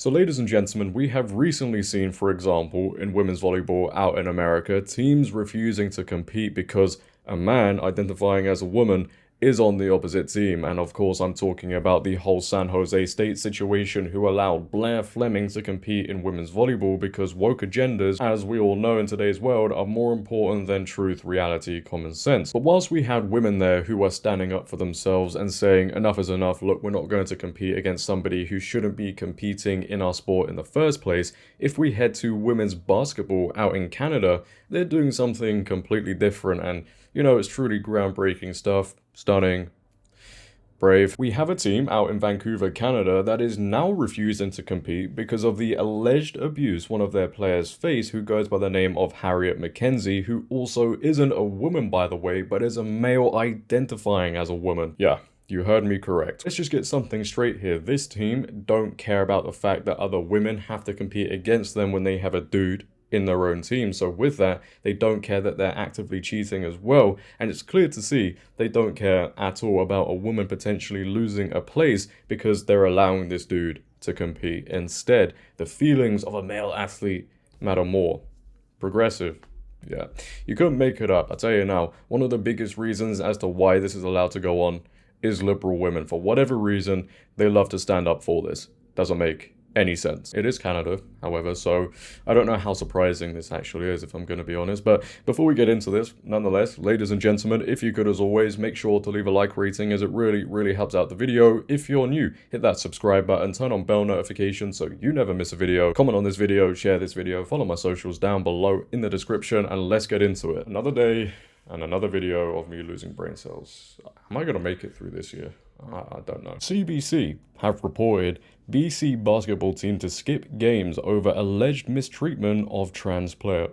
So ladies and gentlemen, we have recently seen, for example, in women's volleyball out in America, teams refusing to compete because a man identifying as a woman is on the opposite team. And of course, I'm talking about the whole San Jose State situation, who allowed Blair Fleming to compete in women's volleyball because woke agendas, as we all know in today's world, are more important than truth, reality, common sense. But whilst we had women there who were standing up for themselves and saying enough is enough, look, we're not going to compete against somebody who shouldn't be competing in our sport in the first place, if we head to women's basketball out in Canada, they're doing something completely different, and you know, it's truly groundbreaking stuff. Stunning. Brave. We have a team out in Vancouver, Canada that is now refusing to compete because of the alleged abuse one of their players faced, who goes by the name of Harriet McKenzie, who also isn't a woman, by the way, but is a male identifying as a woman. Yeah. You heard me correct. Let's just get something straight here. This team don't care about the fact that other women have to compete against them when they have a dude in their own team. So with that, they don't care that they're actively cheating as well. And it's clear to see they don't care at all about a woman potentially losing a place because they're allowing this dude to compete. Instead, the feelings of a male athlete matter more. Progressive. Yeah, you couldn't make it up. I tell you now, one of the biggest reasons as to why this is allowed to go on is liberal women. For whatever reason, they love to stand up for this. Doesn't make any sense. It is Canada, however, so I don't know how surprising this actually is, if I'm going to be honest. But before we get into this, nonetheless, ladies and gentlemen, if you could, as always, make sure to leave a like rating, as it really helps out the video. If you're new, hit that subscribe button, turn on bell notifications so you never miss a video. Comment on this video, share this video, follow my socials down below in the description, and let's get into it. Another day and another video of me losing brain cells. Am I going to make it through this year? I don't know. CBC have reported BC basketball team to skip games over alleged mistreatment of trans player.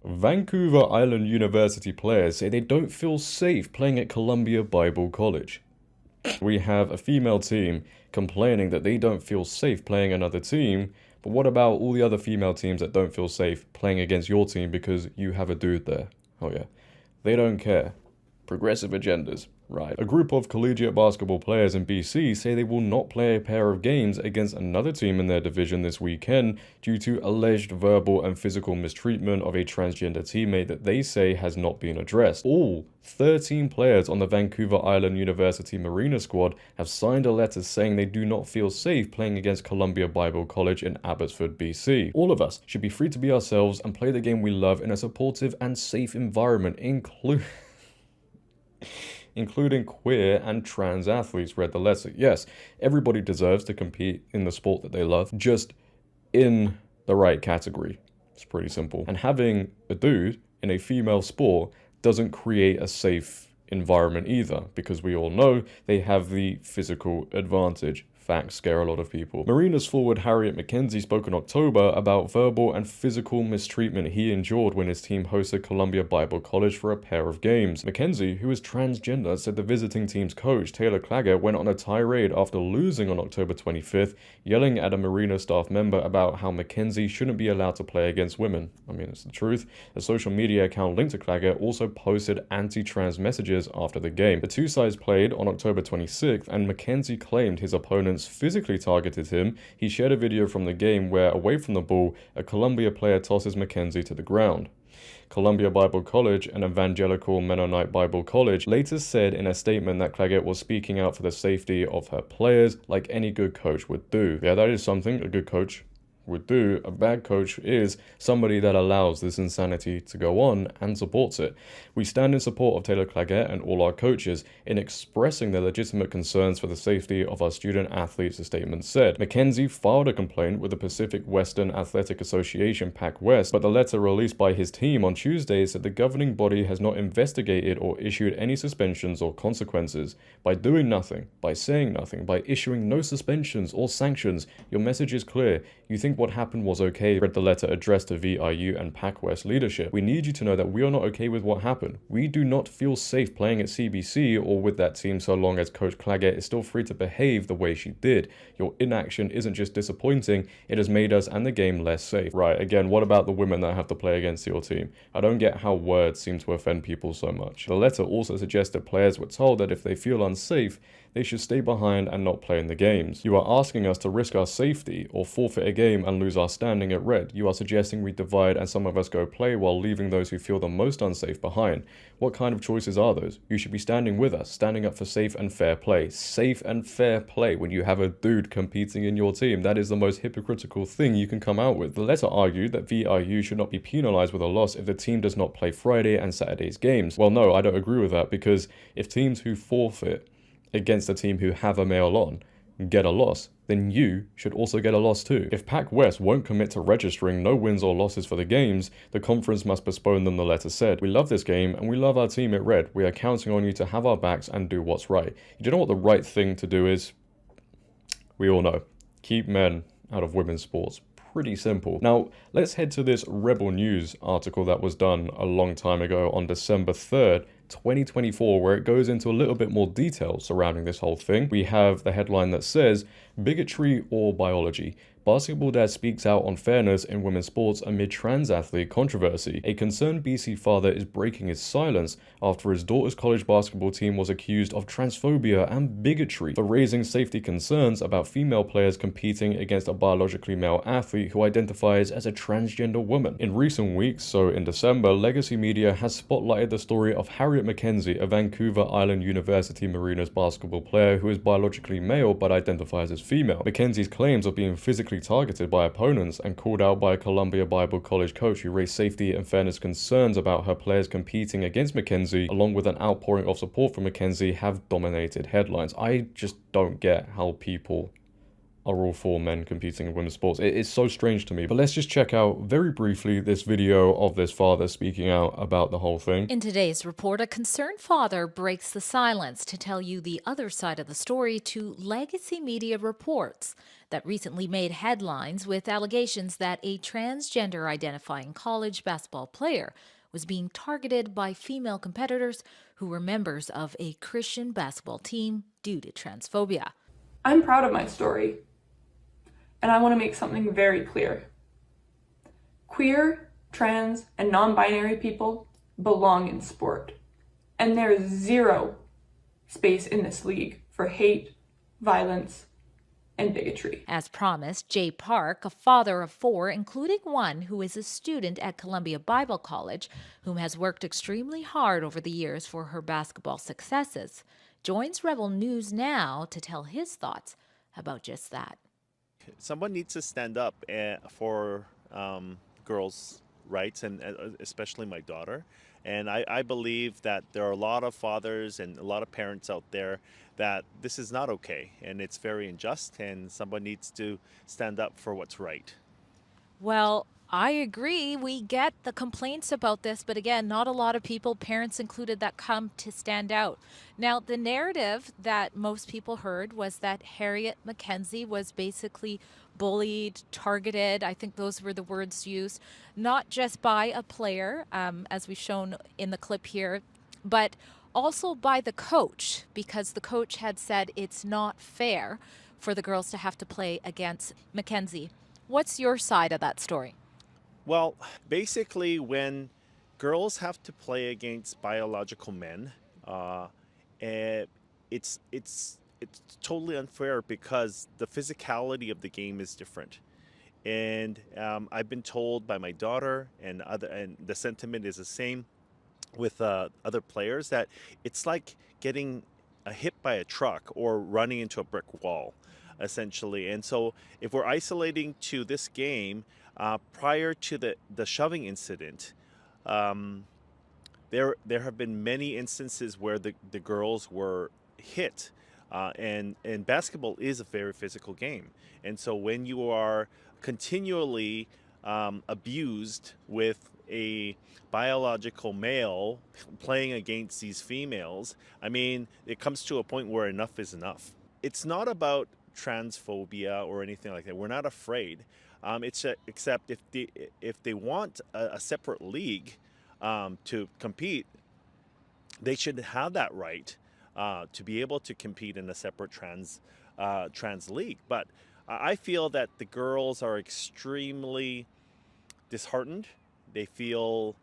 Vancouver Island University players say they don't feel safe playing at Columbia Bible College. We have a female team complaining that they don't feel safe playing another team, but what about all the other female teams that don't feel safe playing against your team because you have a dude there? Oh yeah, they don't care. Progressive agendas. Right. A group of collegiate basketball players in BC say they will not play a pair of games against another team in their division this weekend due to alleged verbal and physical mistreatment of a transgender teammate that they say has not been addressed. All 13 players on the Vancouver Island University Marina squad have signed a letter saying they do not feel safe playing against Columbia Bible College in Abbotsford, BC. All of us should be free to be ourselves and play the game we love in a supportive and safe environment, including queer and trans athletes, read the letter. Yes, everybody deserves to compete in the sport that they love, just in the right category. It's pretty simple. And having a dude in a female sport doesn't create a safe environment either, because we all know they have the physical advantage. Facts scare a lot of people. Marina's forward Harriet McKenzie spoke in October about verbal and physical mistreatment he endured when his team hosted Columbia Bible College for a pair of games. McKenzie, who is transgender, said the visiting team's coach, Taylor Claggett, went on a tirade after losing on October 25th, yelling at a Marina staff member about how McKenzie shouldn't be allowed to play against women. I mean, it's the truth. A social media account linked to Claggett also posted anti-trans messages after the game. The two sides played on October 26th, and McKenzie claimed his opponent physically targeted him. He shared a video from the game where, away from the ball, a Columbia player tosses McKenzie to the ground. Columbia Bible College, an evangelical Mennonite Bible college, later said in a statement that Claggett was speaking out for the safety of her players like any good coach would do. Yeah, that is something a good coach would do. A bad coach is somebody that allows this insanity to go on and supports it. We stand in support of Taylor Claggett and all our coaches in expressing their legitimate concerns for the safety of our student athletes, the statement said. McKenzie filed a complaint with the Pacific Western Athletic Association, PAC West, but the letter released by his team on Tuesday said the governing body has not investigated or issued any suspensions or consequences. By doing nothing, by saying nothing, by issuing no suspensions or sanctions, your message is clear. You think what happened was okay, read the letter addressed to VIU and PAC West leadership. We need you to know that we are not okay with what happened. We do not feel safe playing at CBC or with that team so long as Coach Claggett is still free to behave the way she did. Your inaction isn't just disappointing, it has made us and the game less safe. Right, again, what about the women that have to play against your team? I don't get how words seem to offend people so much. The letter also suggested players were told that if they feel unsafe, they should stay behind and not play in the games. You are asking us to risk our safety or forfeit a game and lose our standing at Red. You are suggesting we divide and some of us go play while leaving those who feel the most unsafe behind. What kind of choices are those? You should be standing with us, standing up for safe and fair play. Safe and fair play when you have a dude competing in your team. That is the most hypocritical thing you can come out with. The letter argued that VIU should not be penalized with a loss if the team does not play Friday and Saturday's games. Well, no, I don't agree with that, because if teams who forfeit against a team who have a male on get a loss, then you should also get a loss too. If Pac West won't commit to registering no wins or losses for the games, the conference must postpone them, the letter said. We love this game and we love our team at Red. We are counting on you to have our backs and do what's right. You know what the right thing to do is? We all know. Keep men out of women's sports. Pretty simple. Now, let's head to this Rebel News article that was done a long time ago on December 3rd, 2024, where it goes into a little bit more detail surrounding this whole thing. We have the headline that says, "Bigotry or Biology? Basketball dad speaks out on fairness in women's sports amid trans athlete controversy. A concerned BC father is breaking his silence after his daughter's college basketball team was accused of transphobia and bigotry for raising safety concerns about female players competing against a biologically male athlete who identifies as a transgender woman." In recent weeks, so in December, Legacy Media has spotlighted the story of Harriet McKenzie, a Vancouver Island University Mariners basketball player who is biologically male but identifies as female. McKenzie's claims of being physically targeted by opponents and called out by a Columbia Bible College coach who raised safety and fairness concerns about her players competing against McKenzie, along with an outpouring of support for McKenzie, have dominated headlines. I just don't get how people are all for men competing in women's sports. It is so strange to me. But let's just check out very briefly this video of this father speaking out about the whole thing. In today's report, a concerned father breaks the silence to tell you the other side of the story to Legacy Media reports that recently made headlines with allegations that a transgender identifying college basketball player was being targeted by female competitors who were members of a Christian basketball team due to transphobia. I'm proud of my story. And I want to make something very clear. Queer, trans, and non-binary people belong in sport. And there is zero space in this league for hate, violence, and bigotry. As promised, Jay Park, a father of 4, including one who is a student at Columbia Bible College, whom has worked extremely hard over the years for her basketball successes, joins Rebel News now to tell his thoughts about just that. Someone needs to stand up for girls' rights, and especially my daughter. And I believe that there are a lot of fathers and a lot of parents out there that this is not okay, and it's very unjust, and someone needs to stand up for what's right. Well, I agree. We get the complaints about this, but again, not a lot of people, parents included, that come to stand out. Now, the narrative that most people heard was that Harriet McKenzie was basically bullied, targeted. I think those were the words used, not just by a player, as we've shown in the clip here, but also by the coach, because the coach had said it's not fair for the girls to have to play against McKenzie. What's your side of that story? Well, basically, when girls have to play against biological men, it's totally unfair because the physicality of the game is different. And I've been told by my daughter and the sentiment is the same with other players, that it's like getting hit by a truck or running into a brick wall, essentially. And so if we're isolating to this game, prior to the shoving incident, there have been many instances where the girls were hit, and basketball is a very physical game. And so when you are continually abused with a biological male playing against these females, I mean, it comes to a point where enough is enough. It's not about transphobia or anything like that. We're not afraid. Except if they want a separate league to compete, they should have that right to be able to compete in a separate trans league. But I feel that the girls are extremely disheartened. They feel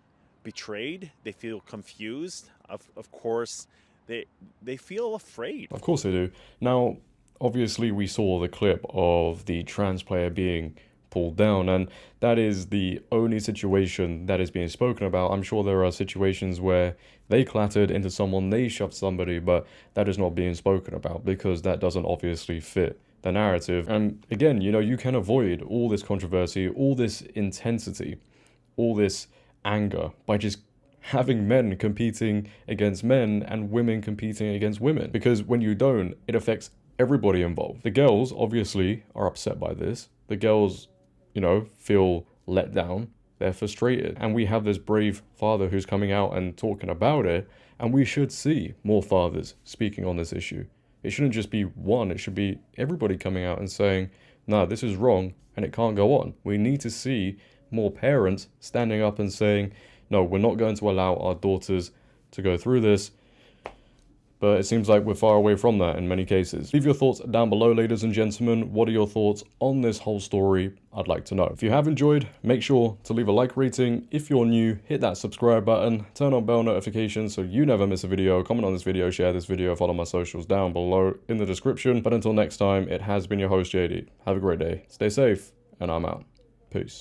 betrayed. They feel confused. Of course, they feel afraid. Of course they do. Now, obviously we saw the clip of the trans player being pulled down, and that is the only situation that is being spoken about. I'm sure there are situations where they clattered into someone, they shoved somebody, but that is not being spoken about because that doesn't obviously fit the narrative. And again, you know, you can avoid all this controversy, all this intensity, all this anger by just having men competing against men and women competing against women. Because when you don't, it affects everybody involved. The girls obviously are upset by this. The girls, you know, feel let down. They're frustrated. And we have this brave father who's coming out and talking about it. And we should see more fathers speaking on this issue. It shouldn't just be one. It should be everybody coming out and saying, no, this is wrong and it can't go on. We need to see more parents standing up and saying, no, we're not going to allow our daughters to go through this. But it seems like we're far away from that in many cases. Leave your thoughts down below, ladies and gentlemen. What are your thoughts on this whole story? I'd like to know. If you have enjoyed, make sure to leave a like rating. If you're new, hit that subscribe button, turn on bell notifications so you never miss a video. Comment on this video, share this video, follow my socials down below in the description. But until next time, it has been your host, JD. Have a great day, stay safe, and I'm out. Peace.